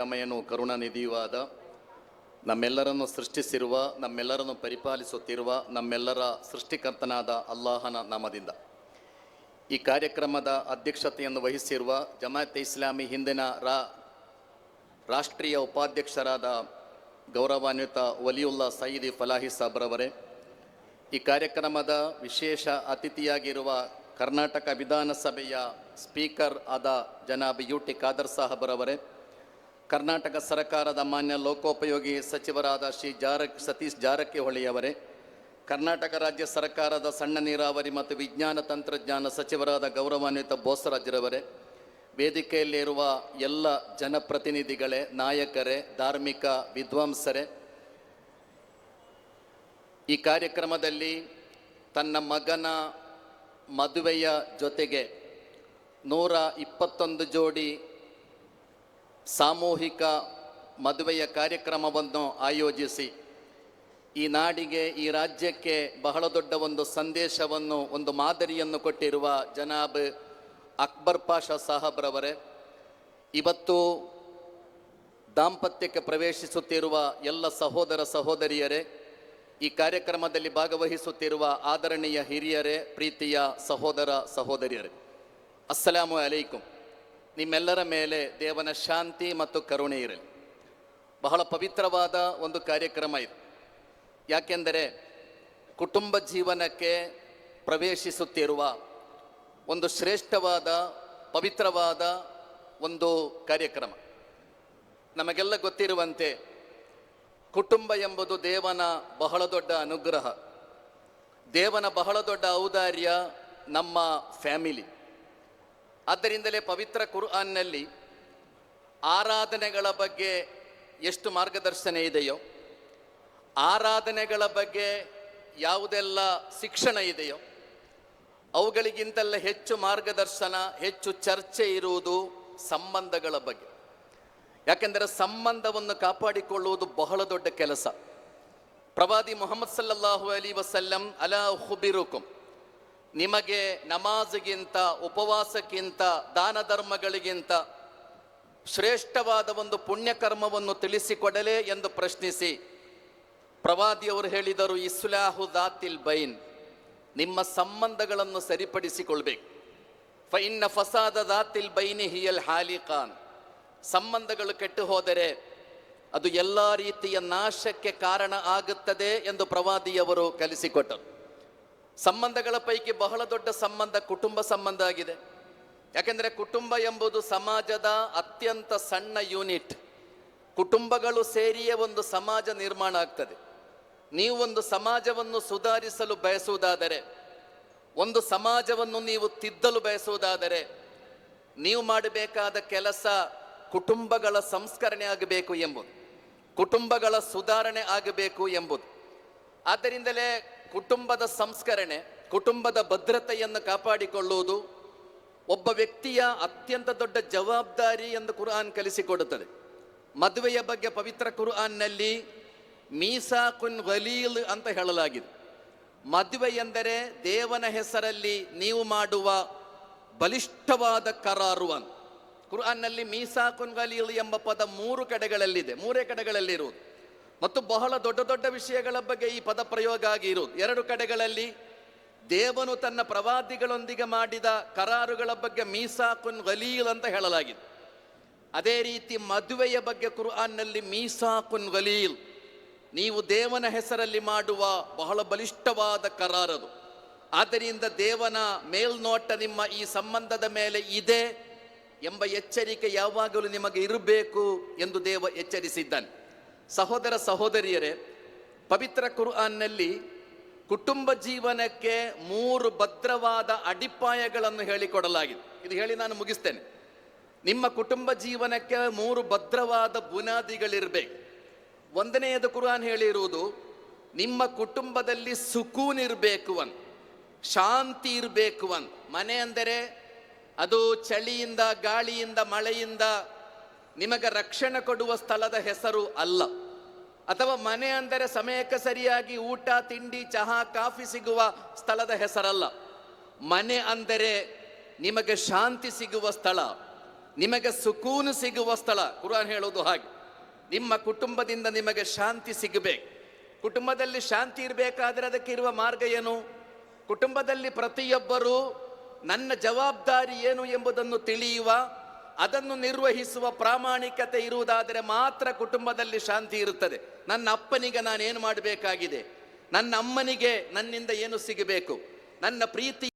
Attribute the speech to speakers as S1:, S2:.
S1: ಕರುಣಾಮಯನೂ ಕರುಣಾನಿಧಿಯೂ ಆದ ನಮ್ಮೆಲ್ಲರನ್ನು ಸೃಷ್ಟಿಸಿರುವ, ನಮ್ಮೆಲ್ಲರನ್ನು ಪರಿಪಾಲಿಸುತ್ತಿರುವ, ನಮ್ಮೆಲ್ಲರ ಸೃಷ್ಟಿಕರ್ತನಾದ ಅಲ್ಲಾಹನ ನಾಮದಿಂದ ಈ ಕಾರ್ಯಕ್ರಮದ ಅಧ್ಯಕ್ಷತೆಯನ್ನು ವಹಿಸಿರುವ ಜಮಾಅತ್ ಇಸ್ಲಾಮಿ ಹಿಂದಿನ ರಾಷ್ಟ್ರೀಯ ಉಪಾಧ್ಯಕ್ಷರಾದ ಗೌರವಾನ್ವಿತ ವಲಿಯುಲ್ಲಾ ಸಯೀದಿ ಫಲಾಹಿ ಸಾಬ್ರವರೇ, ಈ ಕಾರ್ಯಕ್ರಮದ ವಿಶೇಷ ಅತಿಥಿಯಾಗಿರುವ ಕರ್ನಾಟಕ ವಿಧಾನಸಭೆಯ ಸ್ಪೀಕರ್ ಆದ ಜನಾಬ್ ಯುಟಿ ಖಾದರ್ ಸಾಹಬ್ರವರೇ, ಕರ್ನಾಟಕ ಸರ್ಕಾರದ ಮಾನ್ಯ ಲೋಕೋಪಯೋಗಿ ಸಚಿವರಾದ ಶ್ರೀ ಸತೀಶ್ ಜಾರಕಿಹೊಳಿಯವರೇ, ಕರ್ನಾಟಕ ರಾಜ್ಯ ಸರ್ಕಾರದ ಸಣ್ಣ ನೀರಾವರಿ ಮತ್ತು ವಿಜ್ಞಾನ ತಂತ್ರಜ್ಞಾನ ಸಚಿವರಾದ ಗೌರವಾನ್ವಿತ ಬೋಸರಾಜ್ರವರೇ, ವೇದಿಕೆಯಲ್ಲಿರುವ ಎಲ್ಲ ಜನಪ್ರತಿನಿಧಿಗಳೇ, ನಾಯಕರೇ, ಧಾರ್ಮಿಕ ವಿದ್ವಾಂಸರೇ, ಈ ಕಾರ್ಯಕ್ರಮದಲ್ಲಿ ತನ್ನ ಮಗನ ಮದುವೆಯ ಜೊತೆಗೆ 121 ಜೋಡಿ ಸಾಮೂಹಿಕ ಮದುವೆಯ ಕಾರ್ಯಕ್ರಮವನ್ನು ಆಯೋಜಿಸಿ ಈ ನಾಡಿಗೆ, ಈ ರಾಜ್ಯಕ್ಕೆ ಬಹಳ ದೊಡ್ಡ ಒಂದು ಸಂದೇಶವನ್ನು, ಒಂದು ಮಾದರಿಯನ್ನು ಕೊಟ್ಟಿರುವ ಜನಾಬ್ ಅಕ್ಬರ್ ಪಾಷಾ ಸಾಹಬ್ರವರೇ, ಇವತ್ತು ದಾಂಪತ್ಯಕ್ಕೆ ಪ್ರವೇಶಿಸುತ್ತಿರುವ ಎಲ್ಲ ಸಹೋದರ ಸಹೋದರಿಯರೇ, ಈ ಕಾರ್ಯಕ್ರಮದಲ್ಲಿ ಭಾಗವಹಿಸುತ್ತಿರುವ ಆದರಣೀಯ ಹಿರಿಯರೇ, ಪ್ರೀತಿಯ ಸಹೋದರ ಸಹೋದರಿಯರೇ, ಅಸ್ಸಲಾಮು ಅಲೈಕುಂ. ನಿಮ್ಮೆಲ್ಲರ ಮೇಲೆ ದೇವನ ಶಾಂತಿ ಮತ್ತು ಕರುಣೆ ಇರಲಿ. ಬಹಳ ಪವಿತ್ರವಾದ ಒಂದು ಕಾರ್ಯಕ್ರಮ ಇದು. ಯಾಕೆಂದರೆ ಕುಟುಂಬ ಜೀವನಕ್ಕೆ ಪ್ರವೇಶಿಸುತ್ತಿರುವ ಒಂದು ಶ್ರೇಷ್ಠವಾದ, ಪವಿತ್ರವಾದ ಒಂದು ಕಾರ್ಯಕ್ರಮ. ನಮಗೆಲ್ಲ ಗೊತ್ತಿರುವಂತೆ ಕುಟುಂಬ ಎಂಬುದು ದೇವನ ಬಹಳ ದೊಡ್ಡ ಅನುಗ್ರಹ, ದೇವನ ಬಹಳ ದೊಡ್ಡ ಔದಾರ್ಯ, ನಮ್ಮ ಫ್ಯಾಮಿಲಿ. ಆದ್ದರಿಂದಲೇ ಪವಿತ್ರ ಕುರ್ಆನ್ನಲ್ಲಿ ಆರಾಧನೆಗಳ ಬಗ್ಗೆ ಎಷ್ಟು ಮಾರ್ಗದರ್ಶನ ಇದೆಯೋ, ಆರಾಧನೆಗಳ ಬಗ್ಗೆ ಯಾವುದೆಲ್ಲ ಶಿಕ್ಷಣ ಇದೆಯೋ, ಅವುಗಳಿಗಿಂತಲ್ಲ ಹೆಚ್ಚು ಮಾರ್ಗದರ್ಶನ, ಹೆಚ್ಚು ಚರ್ಚೆ ಇರುವುದು ಸಂಬಂಧಗಳ ಬಗ್ಗೆ. ಯಾಕೆಂದರೆ ಸಂಬಂಧವನ್ನು ಕಾಪಾಡಿಕೊಳ್ಳುವುದು ಬಹಳ ದೊಡ್ಡ ಕೆಲಸ. ಪ್ರವಾದಿ ಮುಹಮ್ಮದ್ ಸಲ್ಲಲ್ಲಾಹು ಅಲೈಹಿ ವಸಲ್ಲಂ, ಅಲಾ ಖುಬಿರುಕುಂ, ನಿಮಗೆ ನಮಾಜ್ಗಿಂತ, ಉಪವಾಸಕ್ಕಿಂತ, ದಾನ ಧರ್ಮಗಳಿಗಿಂತ ಶ್ರೇಷ್ಠವಾದ ಒಂದು ಪುಣ್ಯಕರ್ಮವನ್ನು ತಿಳಿಸಿಕೊಡಲೇ ಎಂದು ಪ್ರಶ್ನಿಸಿ ಪ್ರವಾದಿಯವರು ಹೇಳಿದರು, ಇಸ್ಲಾಹು ದಾತಿಲ್ ಬೈನ್, ನಿಮ್ಮ ಸಂಬಂಧಗಳನ್ನು ಸರಿಪಡಿಸಿಕೊಳ್ಬೇಕು. ಫೈನ್ನ ಫಸಾದ ದಾತಿಲ್ ಬೈನಿ ಹಿಯಲ್ ಹಾಲಿಕಾನ್, ಸಂಬಂಧಗಳು ಕೆಟ್ಟು ಹೋದರೆ ಅದು ಎಲ್ಲ ರೀತಿಯ ನಾಶಕ್ಕೆ ಕಾರಣ ಆಗುತ್ತದೆ ಎಂದು ಪ್ರವಾದಿಯವರು ಕಲಿಸಿಕೊಟ್ಟರು. ಸಂಬಂಧಗಳ ಪೈಕಿ ಬಹಳ ದೊಡ್ಡ ಸಂಬಂಧ ಕುಟುಂಬ ಸಂಬಂಧ ಆಗಿದೆ. ಯಾಕೆಂದರೆ ಕುಟುಂಬ ಎಂಬುದು ಸಮಾಜದ ಅತ್ಯಂತ ಸಣ್ಣ ಯೂನಿಟ್. ಕುಟುಂಬಗಳು ಸೇರಿಯೇ ಒಂದು ಸಮಾಜ ನಿರ್ಮಾಣ ಆಗ್ತದೆ. ನೀವು ಒಂದು ಸಮಾಜವನ್ನು ಸುಧಾರಿಸಲು ಬಯಸುವುದಾದರೆ, ಒಂದು ಸಮಾಜವನ್ನು ನೀವು ತಿದ್ದಲು ಬಯಸುವುದಾದರೆ, ನೀವು ಮಾಡಬೇಕಾದ ಕೆಲಸ ಕುಟುಂಬಗಳ ಸಂಸ್ಕರಣೆ ಆಗಬೇಕು ಎಂಬುದು, ಕುಟುಂಬಗಳ ಸುಧಾರಣೆ ಆಗಬೇಕು ಎಂಬುದು. ಆದ್ದರಿಂದಲೇ ಕುಟುಂಬದ ಸಂಸ್ಕರಣೆ, ಕುಟುಂಬದ ಭದ್ರತೆಯನ್ನು ಕಾಪಾಡಿಕೊಳ್ಳುವುದು ಒಬ್ಬ ವ್ಯಕ್ತಿಯ ಅತ್ಯಂತ ದೊಡ್ಡ ಜವಾಬ್ದಾರಿ ಎಂದು ಕುರ್ಆನ್ ಕಲಿಸಿಕೊಡುತ್ತದೆ. ಮದುವೆಯ ಬಗ್ಗೆ ಪವಿತ್ರ ಕುರ್ಆನ್ನಲ್ಲಿ ಮೀಸಾಕುನ್ ಗಲೀಲ್ ಅಂತ ಹೇಳಲಾಗಿದೆ. ಮದುವೆ ಎಂದರೆ ದೇವನ ಹೆಸರಲ್ಲಿ ನೀವು ಮಾಡುವ ಬಲಿಷ್ಠವಾದ ಕರಾರು ಅಂತ. ಕುರ್ಆನ್ನಲ್ಲಿ ಮೀಸಾಕುನ್ ಗಲೀಲ್ ಎಂಬ ಪದ 3 ಕಡೆಗಳಲ್ಲಿದೆ, 3 ಕಡೆಗಳಲ್ಲಿರುವುದು. ಮತ್ತು ಬಹಳ ದೊಡ್ಡ ದೊಡ್ಡ ವಿಷಯಗಳ ಬಗ್ಗೆ ಈ ಪದ ಪ್ರಯೋಗ ಆಗಿರುವುದು. 2 ಕಡೆಗಳಲ್ಲಿ ದೇವನು ತನ್ನ ಪ್ರವಾದಿಗಳೊಂದಿಗೆ ಮಾಡಿದ ಕರಾರುಗಳ ಬಗ್ಗೆ ಮೀಸಾಕುನ್ ಗಲೀಲ್ ಅಂತ ಹೇಳಲಾಗಿದೆ. ಅದೇ ರೀತಿ ಮದುವೆಯ ಬಗ್ಗೆ ಕುರ್ಆನ್ನಲ್ಲಿ ಮೀಸಾಕುನ್ ಗಲೀಲ್, ನೀವು ದೇವನ ಹೆಸರಲ್ಲಿ ಮಾಡುವ ಬಹಳ ಬಲಿಷ್ಠವಾದ ಕರಾರದು. ಆದ್ದರಿಂದ ದೇವನ ಮೇಲ್ನೋಟ ನಿಮ್ಮ ಈ ಸಂಬಂಧದ ಮೇಲೆ ಇದೆ ಎಂಬ ಎಚ್ಚರಿಕೆ ಯಾವಾಗಲೂ ನಿಮಗೆ ಇರಬೇಕು ಎಂದು ದೇವ ಎಚ್ಚರಿಸಿದ್ದಾನೆ. ಸಹೋದರ ಸಹೋದರಿಯರೇ, ಪವಿತ್ರ ಕುರ್ಆನ್ನಲ್ಲಿ ಕುಟುಂಬ ಜೀವನಕ್ಕೆ 3 ಭದ್ರವಾದ ಅಡಿಪಾಯಗಳನ್ನು ಹೇಳಿಕೊಡಲಾಗಿದೆ. ಇದು ಹೇಳಿ ನಾನು ಮುಗಿಸ್ತೇನೆ. ನಿಮ್ಮ ಕುಟುಂಬ ಜೀವನಕ್ಕೆ 3 ಭದ್ರವಾದ ಬುನಾದಿಗಳಿರಬೇಕು. 1ನೇದು ಕುರ್ಆನ್ ಹೇಳಿರುವುದು, ನಿಮ್ಮ ಕುಟುಂಬದಲ್ಲಿ ಸುಕೂನ್ ಇರಬೇಕು ಅಂತ, ಶಾಂತಿ ಇರಬೇಕು ಅಂತ. ಮನೆ ಅಂದರೆ ಅದು ಚಳಿಯಿಂದ, ಗಾಳಿಯಿಂದ, ಮಳೆಯಿಂದ ನಿಮಗೆ ರಕ್ಷಣೆ ಕೊಡುವ ಸ್ಥಳದ ಹೆಸರು ಅಲ್ಲ. ಅಥವಾ ಮನೆ ಅಂದರೆ ಸಮಯಕ್ಕೆ ಸರಿಯಾಗಿ ಊಟ, ತಿಂಡಿ, ಚಹಾ, ಕಾಫಿ ಸಿಗುವ ಸ್ಥಳದ ಹೆಸರಲ್ಲ. ಮನೆ ಅಂದರೆ ನಿಮಗೆ ಶಾಂತಿ ಸಿಗುವ ಸ್ಥಳ, ನಿಮಗೆ ಸುಕೂನು ಸಿಗುವ ಸ್ಥಳ. ಕುರಾನ್ ಹೇಳೋದು ಹಾಗೆ. ನಿಮ್ಮ ಕುಟುಂಬದಿಂದ ನಿಮಗೆ ಶಾಂತಿ ಸಿಗಬೇಕು. ಕುಟುಂಬದಲ್ಲಿ ಶಾಂತಿ ಇರಬೇಕಾದ್ರೆ ಅದಕ್ಕೆ ಇರುವ ಮಾರ್ಗ ಏನು? ಕುಟುಂಬದಲ್ಲಿ ಪ್ರತಿಯೊಬ್ಬರೂ ನನ್ನ ಜವಾಬ್ದಾರಿ ಏನು ಎಂಬುದನ್ನು ತಿಳಿಯುವ, ಅದನ್ನು ನಿರ್ವಹಿಸುವ ಪ್ರಾಮಾಣಿಕತೆ ಇರುವುದಾದರೆ ಮಾತ್ರ ಕುಟುಂಬದಲ್ಲಿ ಶಾಂತಿ ಇರುತ್ತದೆ. ನನ್ನ ಅಪ್ಪನಿಗೆ ನಾನೇನು ಮಾಡಬೇಕಾಗಿದೆ, ನನ್ನ ಅಮ್ಮನಿಗೆ ನನ್ನಿಂದ ಏನು ಸಿಗಬೇಕು, ನನ್ನ ಪ್ರೀತಿ